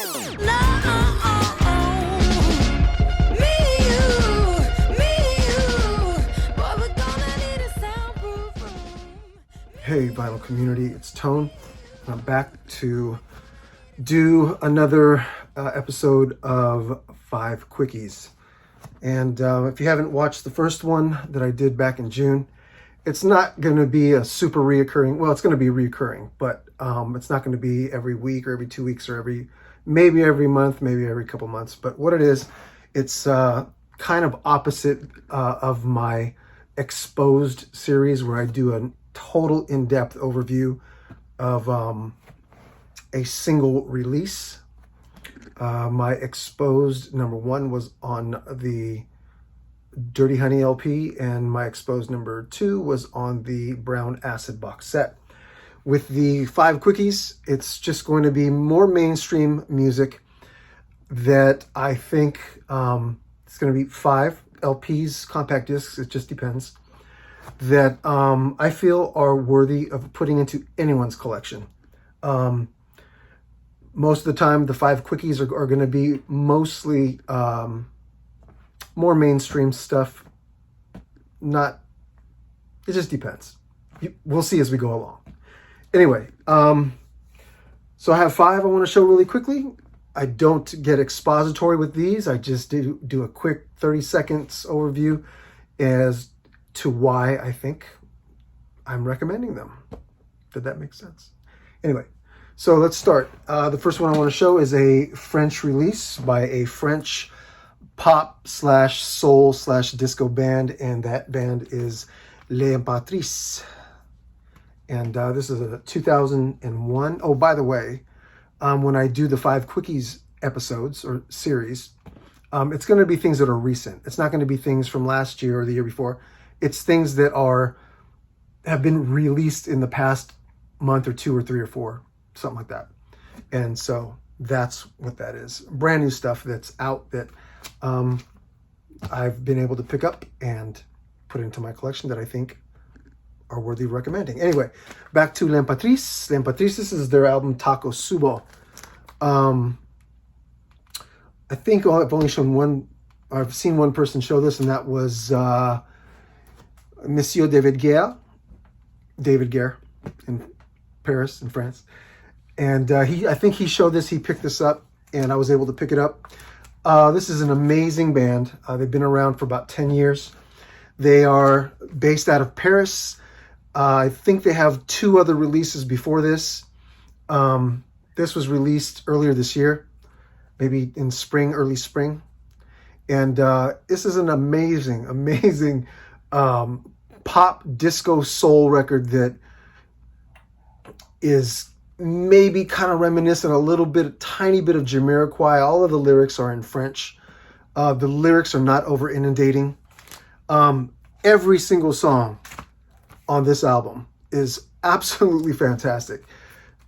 Hey vinyl community, it's Tone. I'm back to do another episode of 5 Quickies. And if you haven't watched the first one that I did back in June, it's not going to be a super reoccurring, well, it's going to be reoccurring, but it's not going to be every week or every 2 weeks or maybe every month, maybe every couple months. But what it is, it's kind of opposite of my Exposed series where I do a total in-depth overview of a single release. My Exposed number 1 was on the Dirty Honey LP, and my Exposed number 2 was on the Brown Acid box set. With the 5 Quickies, it's just going to be more mainstream music that I think it's going to be 5 LPs, compact discs, it just depends, that I feel are worthy of putting into anyone's collection. Most of the time, the 5 Quickies are going to be mostly more mainstream stuff. It just depends. We'll see as we go along. Anyway, so I have 5 I want to show really quickly. I don't get expository with these. I just do a quick 30 seconds overview as to why I think I'm recommending them. Did that make sense? Anyway, so let's start. The first one I want to show is a French release by a French pop / soul / disco band, and that band is Leatrice. And this is a 2001. Oh, by the way, when I do the 5 Quickies episodes or series, it's going to be things that are recent. It's not going to be things from last year or the year before. It's things that have been released in the past month or 2 or 3 or 4, something like that. And so that's what that is. Brand new stuff that's out that I've been able to pick up and put into my collection that I think are worthy of recommending. Anyway, back to Leatrice. Leatrice, this is their album Taco Subo. I think I've only shown one. I've seen one person show this, and that was Monsieur David Guerre in Paris, in France. And I think he showed this, he picked this up, and I was able to pick it up. This is an amazing band. They've been around for about 10 years. They are based out of Paris. I think they have 2 other releases before this. This was released earlier this year, maybe in spring, early spring. And this is an amazing pop disco soul record that is maybe kind of reminiscent a tiny bit of Jamiroquai. All of the lyrics are in French. The lyrics are not over inundating. Every single song on this album is absolutely fantastic.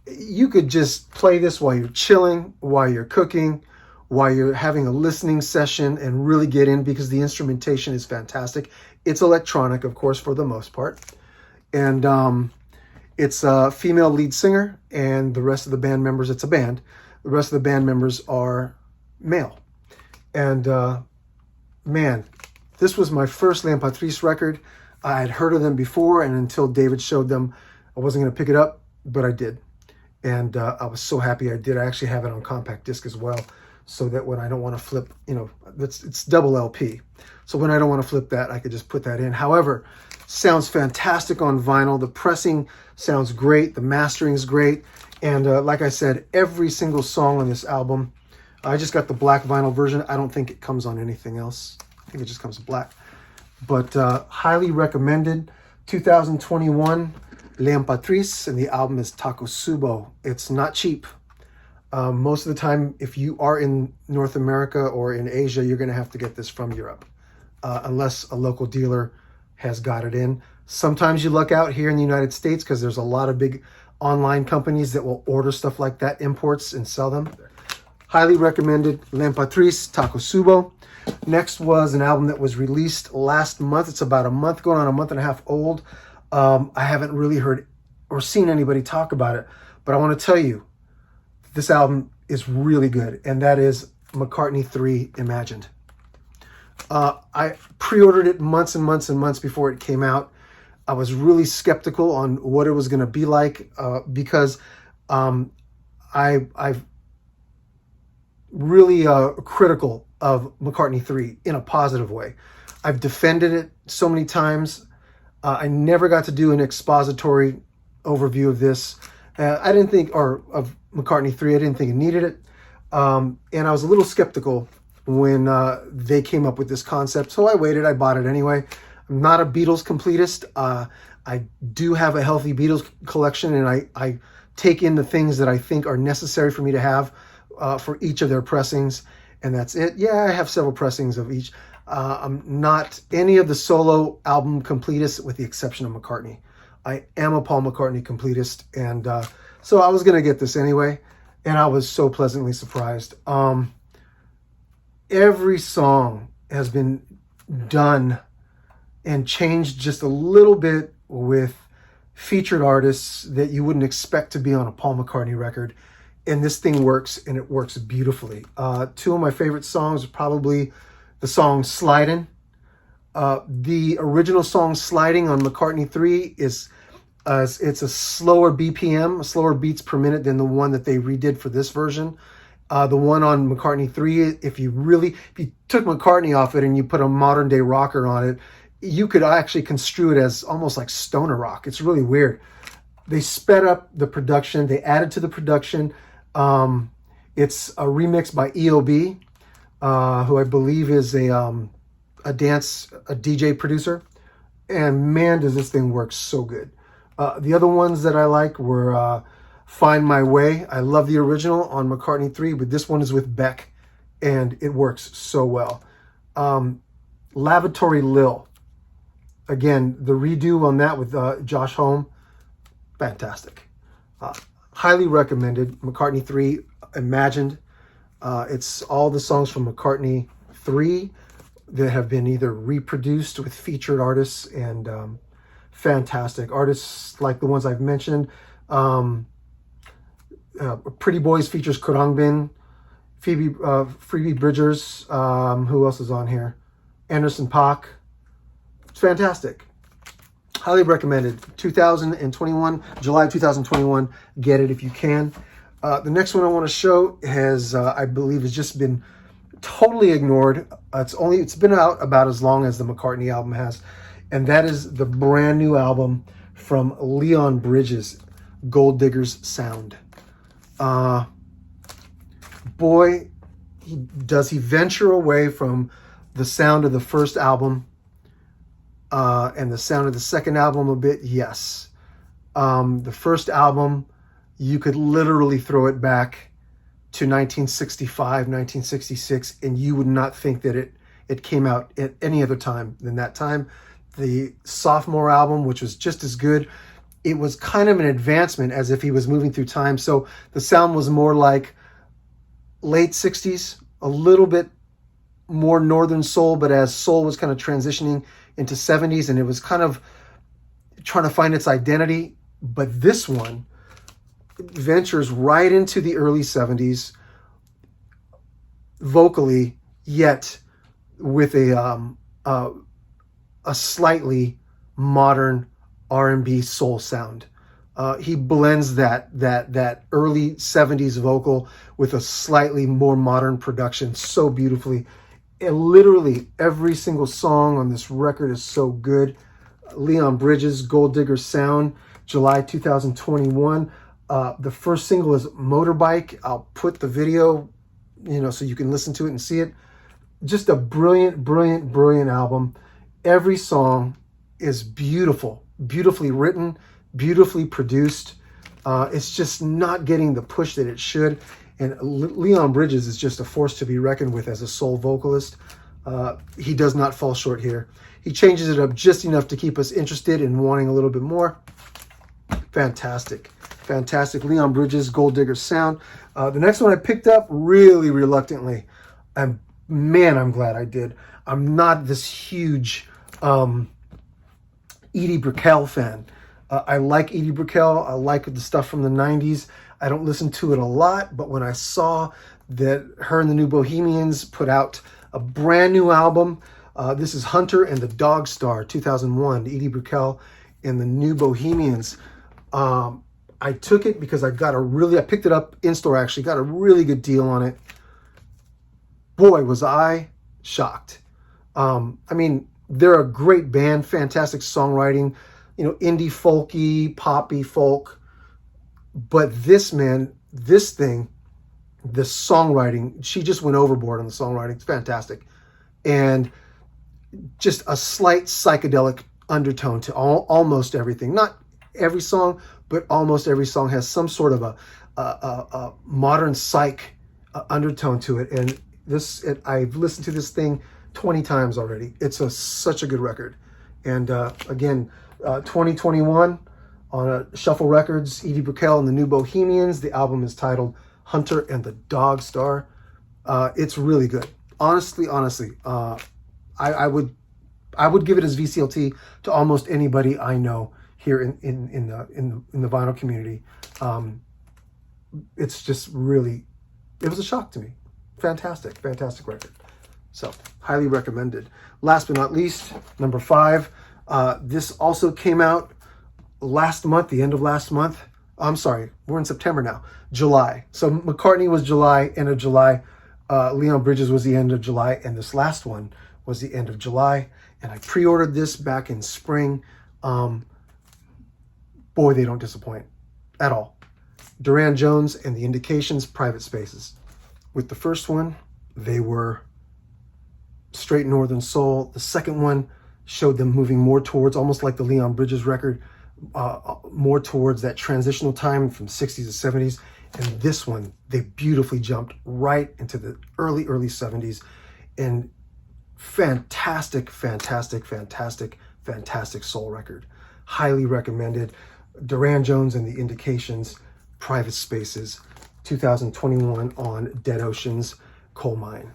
You could just play this while you're chilling, while you're cooking, while you're having a listening session and really get in, because the instrumentation is fantastic. It's electronic, of course, for the most part. And it's a female lead singer, and the rest of the band members, it's a band. The rest of the band members are male. And man, this was my first Leatrice record. I had heard of them before, and until David showed them, I wasn't going to pick it up, but I did. And I was so happy I did. I actually have it on compact disc as well, so that when I don't want to flip, it's double LP. So when I don't want to flip that, I could just put that in. However, sounds fantastic on vinyl. The pressing sounds great. The mastering is great. And like I said, every single song on this album, I just got the black vinyl version. I don't think it comes on anything else. I think it just comes black. But highly recommended. 2021, Leatrice, and the album is Taco Subo. It's not cheap. Most of the time, if you are in North America or in Asia, you're going to have to get this from Europe, unless a local dealer has got it in. Sometimes you luck out here in the United States because there's a lot of big online companies that will order stuff like that, imports, and sell them. Highly recommended. Leatrice, Taco Subo. Next was an album that was released last month. It's about a month, going on a month and a half old. I haven't really heard or seen anybody talk about it, but I want to tell you, this album is really good, and that is McCartney 3 Imagined. I pre-ordered it months and months and months before it came out. I was really skeptical on what it was going to be like because I've really critical of McCartney 3 in a positive way. I've defended it so many times. I never got to do an expository overview of this. I didn't think, or of McCartney 3, I didn't think it needed it. And I was a little skeptical when they came up with this concept. So I waited, I bought it anyway. I'm not a Beatles completist. I do have a healthy Beatles collection, and I take in the things that I think are necessary for me to have for each of their pressings, and that's it. Yeah, I have several pressings of each. I'm not any of the solo album completists with the exception of McCartney. I am a Paul McCartney completist, and so I was going to get this anyway, and I was so pleasantly surprised. Every song has been done and changed just a little bit with featured artists that you wouldn't expect to be on a Paul McCartney record. And this thing works, and it works beautifully. Two of my favorite songs are probably the song Slidin'. The original song Sliding on McCartney 3 is it's a slower BPM, slower beats per minute than the one that they redid for this version. The one on McCartney 3, if you took McCartney off it and you put a modern day rocker on it, you could actually construe it as almost like stoner rock. It's really weird. They sped up the production. They added to the production. It's a remix by EOB, who I believe is a DJ producer. And man, does this thing work so good. The other ones that I like were Find My Way. I love the original on McCartney 3, but this one is with Beck, and it works so well. Lavatory Lil. Again, the redo on that with Josh Homme, fantastic. Highly recommended. McCartney 3 Imagined. It's all the songs from McCartney 3 that have been either reproduced with featured artists, and fantastic. Artists like the ones I've mentioned. Pretty Boys features Khruangbin, Phoebe Bridgers. Who else is on here? Anderson .Paak. It's fantastic. Highly recommended. 2021, July 2021. Get it if you can. The next one I want to show has, I believe, has just been totally ignored. It's been out about as long as the McCartney album has, and that is the brand new album from Leon Bridges, Gold Digger's Sound. Boy, does he venture away from the sound of the first album and the sound of the second album a bit? Yes. The first album, you could literally throw it back to 1965, 1966, and you would not think that it came out at any other time than that time. The sophomore album, which was just as good, it was kind of an advancement, as if he was moving through time. So the sound was more like late 60s, a little bit more Northern soul, but as soul was kind of transitioning into 70s, and it was kind of trying to find its identity. But this one ventures right into the early 70s vocally, yet with a slightly modern R&B soul sound. He blends that early 70s vocal with a slightly more modern production so beautifully. And literally every single song on this record is so good. Leon Bridges, Gold Digger Sound, July 2021. The first single is Motorbike. I'll put the video, so you can listen to it and see it. Just a brilliant, brilliant, brilliant album. Every song is beautiful, beautifully written, beautifully produced. It's just not getting the push that it should. And Leon Bridges is just a force to be reckoned with as a soul vocalist. He does not fall short here. He changes it up just enough to keep us interested and wanting a little bit more. Fantastic. Fantastic. Leon Bridges, Gold Digger Sound. The next one I picked up really reluctantly. And man, I'm glad I did. I'm not this huge Edie Brickell fan. I like Edie Brickell. I like the stuff from the 90s. I don't listen to it a lot, but when I saw that her and the New Bohemians put out a brand new album, this is Hunter and the Dog Star, 2001, Edie Brickell and the New Bohemians. I took it because I picked it up in store actually, got a really good deal on it. Boy, was I shocked. I mean, they're a great band, fantastic songwriting, indie folky, poppy folk. But this thing, the songwriting, she just went overboard on the songwriting. It's fantastic. And just a slight psychedelic undertone to almost everything. Not every song, but almost every song has some sort of a modern psych undertone to it. And I've listened to this thing 20 times already. It's such a good record. And again, 2021 on Shuffle Records, Edie Brickell and the New Bohemians. The album is titled Hunter and the Dog Star. It's really good. Honestly, I would give it as VCLT to almost anybody I know here in the vinyl community. It's just really, it was a shock to me. Fantastic record. So highly recommended. Last but not least, number 5. This also came out last month, the end of last month. I'm sorry, we're in September now. July. So McCartney was July, end of July. Leon Bridges was the end of July, and this last one was the end of July. And I pre-ordered this back in spring. Boy, they don't disappoint at all. Durand Jones and the Indications, Private Spaces. With the first one, they were straight Northern Soul. The second one showed them moving more towards, almost like the Leon Bridges record, more towards that transitional time from 60s to 70s. And this one, they beautifully jumped right into the early 70s. And fantastic soul record. Highly recommended. Durand Jones and the Indications, Private Spaces, 2021 on Dead Oceans Coal Mine.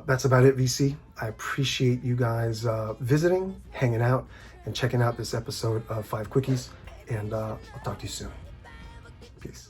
That's about it, VC. I appreciate you guys visiting, hanging out, and checking out this episode of 5 Quickies. And I'll talk to you soon. Peace.